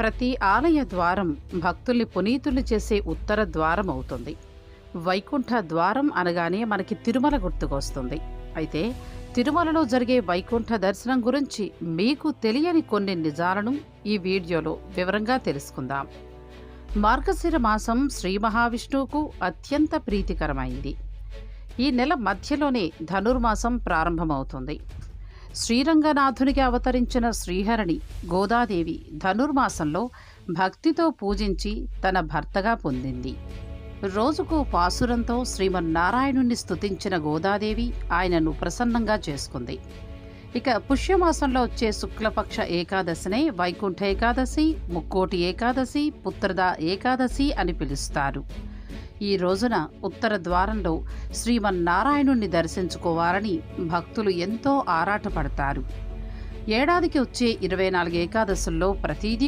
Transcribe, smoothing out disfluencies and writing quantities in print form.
ప్రతి ఆలయ ద్వారం భక్తుల్ని పునీతుల్ని చేసే ఉత్తర ద్వారం అవుతుంది. వైకుంఠ ద్వారం అనగానే మనకి తిరుమల గుర్తుకొస్తుంది. అయితే తిరుమలలో జరిగే వైకుంఠ దర్శనం గురించి మీకు తెలియని కొన్ని నిజాలను ఈ వీడియోలో వివరంగా తెలుసుకుందాం. మార్గశిర మాసం శ్రీ మహావిష్ణువుకు అత్యంత ప్రీతికరమైంది. ఈ నెల మధ్యలోనే ధనుర్మాసం ప్రారంభమవుతుంది. శ్రీరంగనాథునికి అవతరించిన శ్రీహరిని గోదాదేవి ధనుర్మాసంలో భక్తితో పూజించి తన భర్తగా పొందింది. రోజుకు పాసురంతో శ్రీమన్నారాయణుణ్ణి స్తుతించిన గోదాదేవి ఆయనను ప్రసన్నంగా చేసుకుంది. ఇక పుష్యమాసంలో వచ్చే శుక్లపక్ష ఏకాదశినే వైకుంఠ ఏకాదశి, ముక్కోటి ఏకాదశి, పుత్రద ఏకాదశి అని పిలుస్తారు. ఈ రోజున ఉత్తర ద్వారంలో శ్రీమన్నారాయణుణ్ణి దర్శించుకోవాలని భక్తులు ఎంతో ఆరాటపడతారు. ఏడాదికి వచ్చే 24 ఏకాదశుల్లో ప్రతిదీ